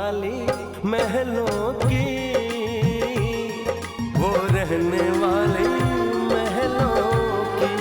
वाली महलों की, वो रहने वाली महलों की।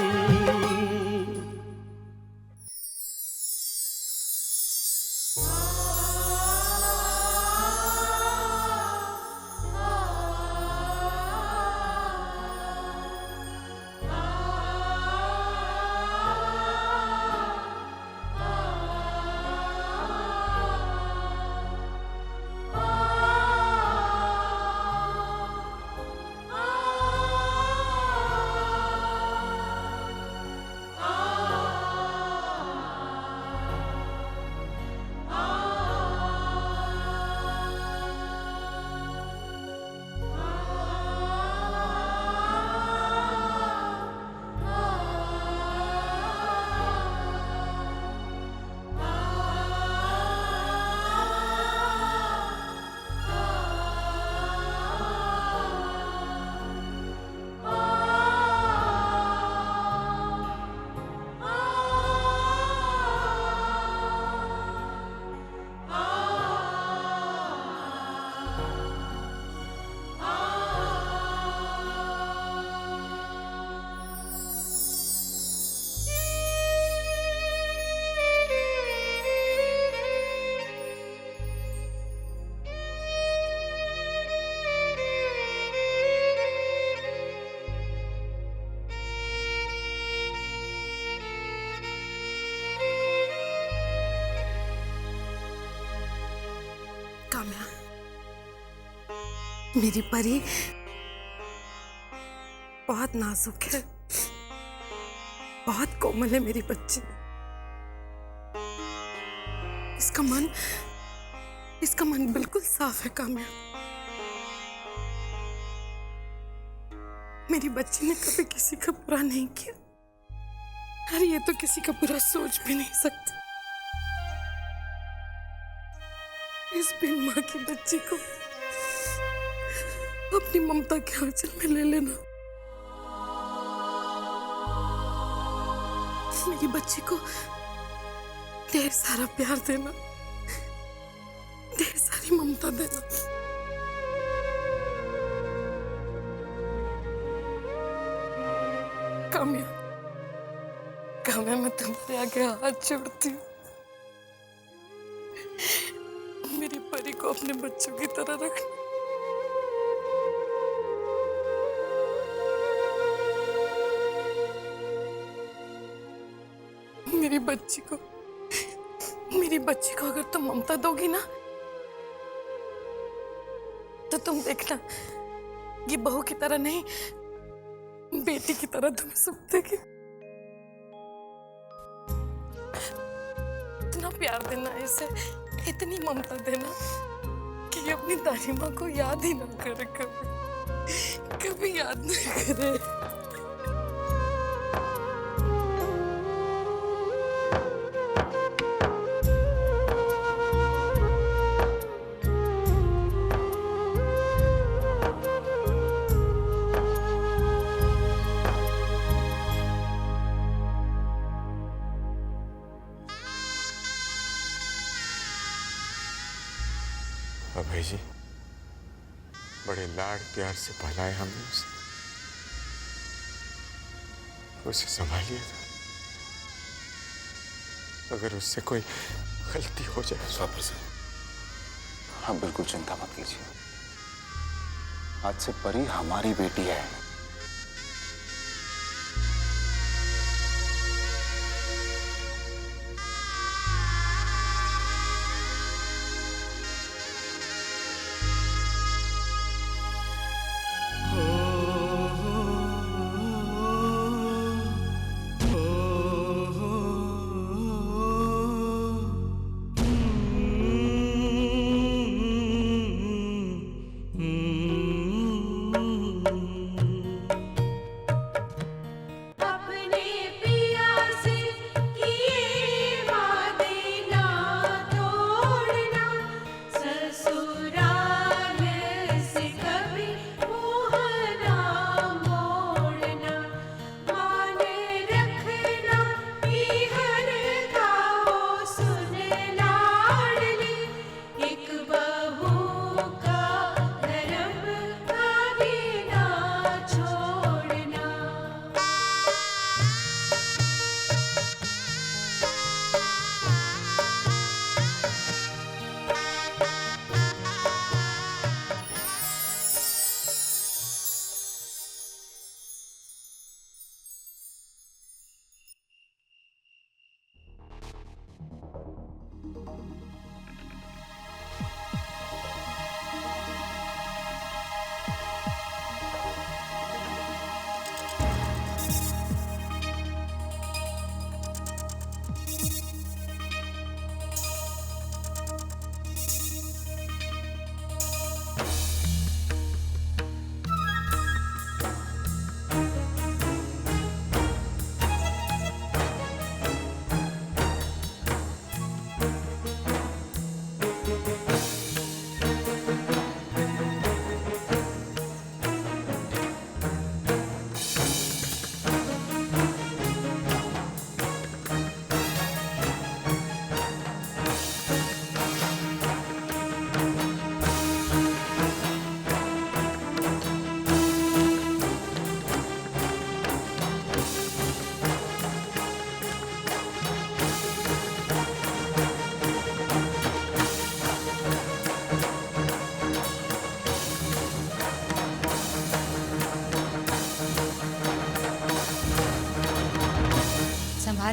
काम्या, मेरी परी बहुत नाजुक है, बहुत कोमल है मेरी बच्ची। इसका मन बिल्कुल साफ है काम्या। मेरी बच्ची ने कभी किसी का बुरा नहीं किया, अरे ये तो किसी का बुरा सोच भी नहीं सकती। इस बिन मां की बच्ची को अपनी ममता के आंचल में ले लेना। मेरी बच्ची को ढेर सारा प्यार देना, ढेर सारी ममता देना। काम्या, काम्या, मैं तुम्हारे आगे हाथ जोड़ती हूँ। मेरी परी को अपने बच्चों की तरह रखना। मेरी बच्ची को अगर तुम ममता दोगी ना, तो तुम देखना, ये बहू की तरह नहीं, बेटी की तरह तुम्हें सुख देगी। इतना प्यार देना इसे, इतनी ममता देना कि ये अपनी दादी माँ को याद ही ना करे, कभी याद ना करे। अभय जी, बड़े लाड प्यार से पाला है हमने उसे संभालिए। अगर उससे कोई गलती हो जाए। स्वापर से आप बिल्कुल चिंता मत कीजिए। आज से परी हमारी बेटी है।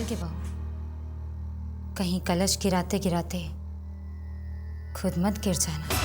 संभाल के बहू, कहीं कलश गिराते गिराते खुद मत गिर जाना।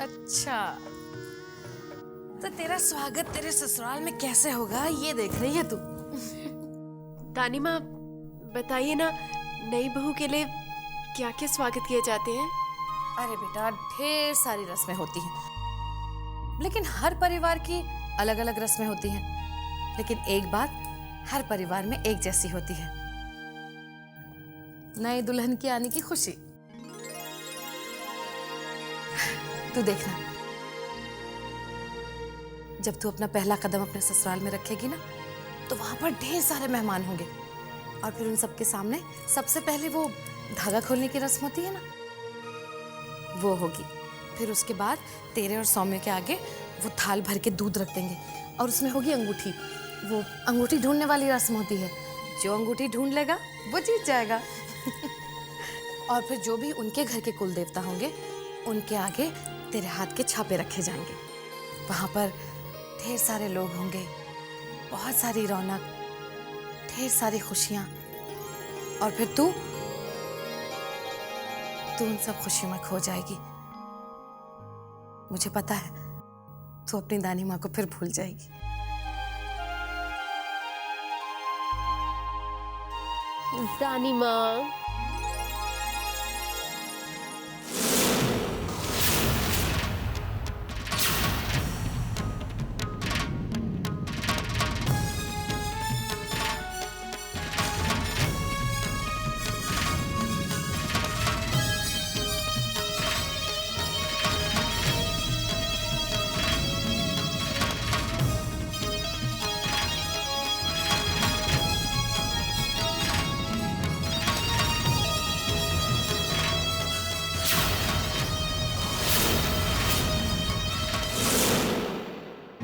अच्छा, तो तेरा स्वागत तेरे ससुराल में कैसे होगा ये देख रही है तू? दानी माँ बताइए ना, नई बहू के लिए क्या क्या स्वागत किए जाते हैं? अरे बेटा, ढेर सारी रस्में होती हैं, लेकिन हर परिवार की अलग अलग रस्में होती हैं। लेकिन एक बात हर परिवार में एक जैसी होती है, नई दुल्हन की आने की खुशी। तू देखना, जब तू अपना पहला कदम अपने ससुराल में रखेगी ना, तो वहां पर ढेर सारे मेहमान होंगे, और फिर उन सबके सामने सबसे पहले वो धागा खोलने की रस्म होती है ना, वो होगी। फिर उसके बाद तेरे और सौम्य के आगे वो थाल भर के दूध रख देंगे, और उसमें होगी अंगूठी। वो अंगूठी ढूंढने वाली रस्म होती है, जो अंगूठी ढूंढ लेगा वो जीत जाएगा। और फिर जो भी उनके घर के कुल देवता होंगे, उनके आगे तेरे हाथ के छापे रखे जाएंगे। वहां पर ढेर सारे लोग होंगे, बहुत सारी रौनक, ढेर सारी खुशियां, और फिर तू उन सब खुशियों में खो जाएगी। मुझे पता है तू अपनी दानी माँ को फिर भूल जाएगी। दानी माँ,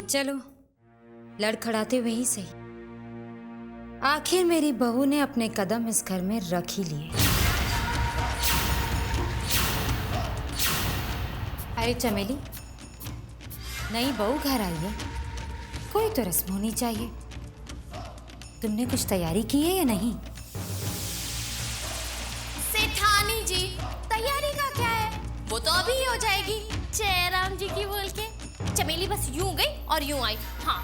चलो लड़खड़ाते हुए ही सही, आखिर मेरी बहू ने अपने कदम इस घर में रख ही लिए। अरे चमेली, नई बहू घर आई है, कोई तो रस्म होनी चाहिए। तुमने कुछ तैयारी की है या नहीं? सेठानी जी, तैयारी का क्या है, वो तो अभी ही हो जाएगी। जय राम जी की बोल के चमेली बस यूं गई और यूं आई। हाँ,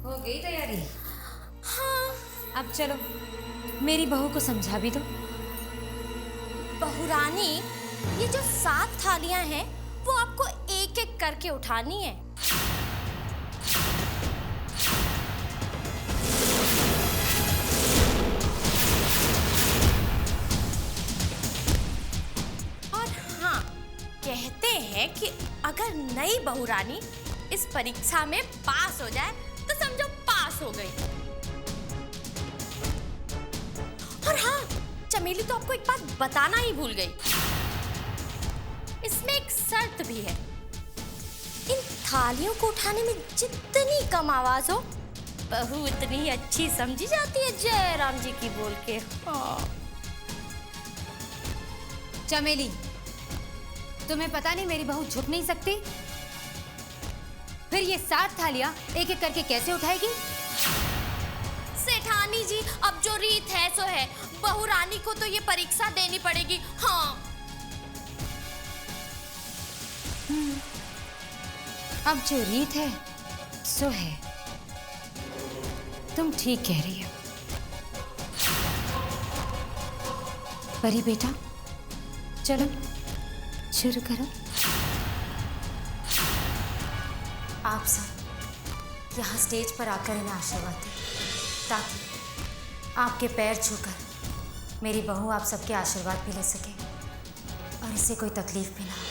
हो गई तैयारी? हाँ, अब चलो मेरी बहू को समझा भी दो। बहुरानी, ये जो 7 थालियां हैं वो आपको एक एक करके उठानी है। और हाँ, कहते हैं कि अगर नई बहुरानी इस परीक्षा में पास हो जाए तो समझो पास हो गई। और हाँ, चमेली तो आपको एक बात बताना ही भूल गई। इसमें एक शर्त भी है। इन थालियों को उठाने में जितनी कम आवाज हो, बहू उतनी अच्छी समझी जाती है जय राम जी की बोल के। हाँ। चमेली, तुम्हें पता नहीं मेरी बहू झुक नहीं सकती? फिर ये 7 थालियां एक एक करके कैसे उठाएगी? सेठानी जी, अब जो रीत है सो है। बहुरानी को तो ये परीक्षा देनी पड़ेगी। हाँ। अब जो रीत है सो है। तुम ठीक कह रही हो। परी बेटा, चलो शुरू करो। आप सब यहाँ स्टेज पर आकर इन्हें आशीर्वाद दें, ताकि आपके पैर छूकर मेरी बहू आप सबके आशीर्वाद भी ले सके और इससे कोई तकलीफ भी ना हो।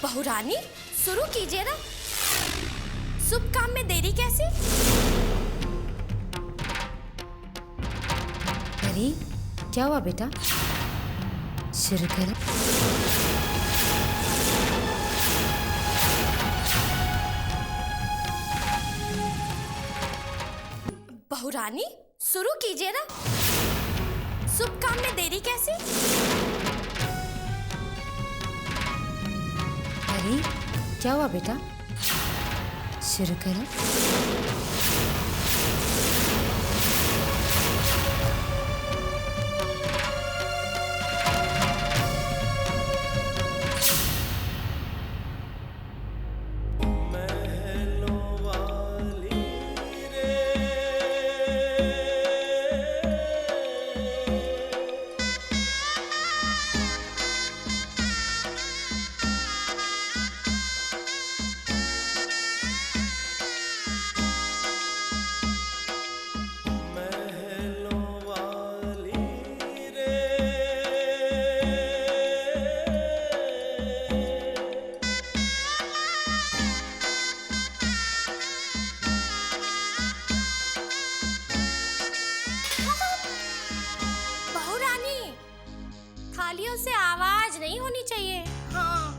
बहुरानी, शुरू कीजिए ना। शुभ काम में देरी कैसी? परी, क्या हुआ बेटा? शुरू करो। बहुरानी, शुरू कीजिए ना। शुभ काम में देरी कैसी? परी, क्या हुआ बेटा? शुरू करो। थालियों से आवाज नहीं होनी चाहिए। हाँ।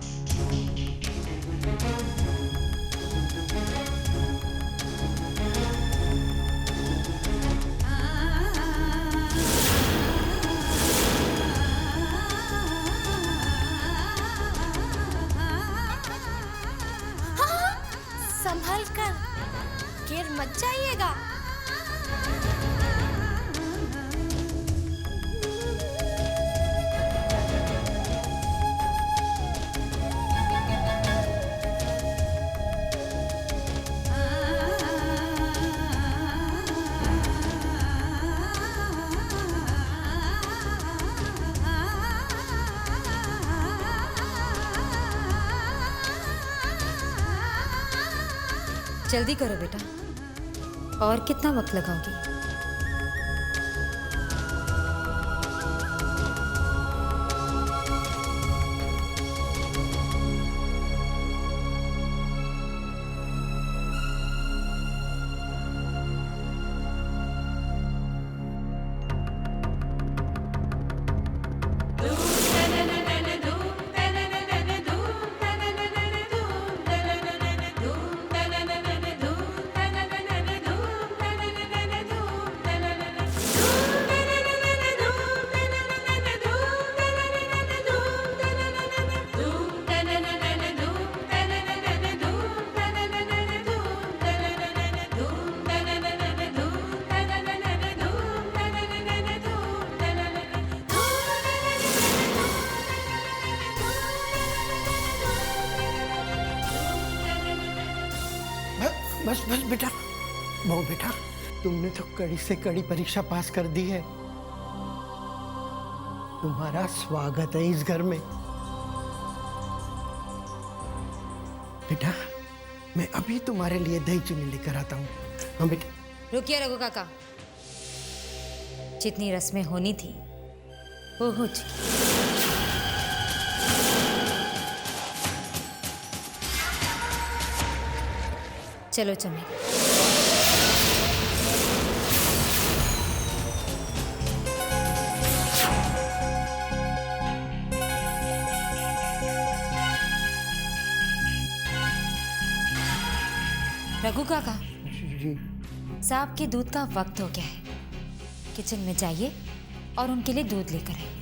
संभल कर, गिर मत जाइएगा। जल्दी करो बेटा, और कितना वक्त लगाओगी? बस बस बेटा, बहू बेटा, तुमने तो कड़ी से कड़ी परीक्षा पास कर दी है। तुम्हारा स्वागत है इस घर में। बेटा, मैं अभी तुम्हारे लिए दही चीनी लेकर आता हूँ। हाँ बेटा। रुकिए रघु काका, जितनी रस्में होनी थी वो हो चुकी। चलो चमेली। रघु काका, जी। साहब के दूध का वक्त हो गया है, किचन में जाइए और उनके लिए दूध लेकर आइए।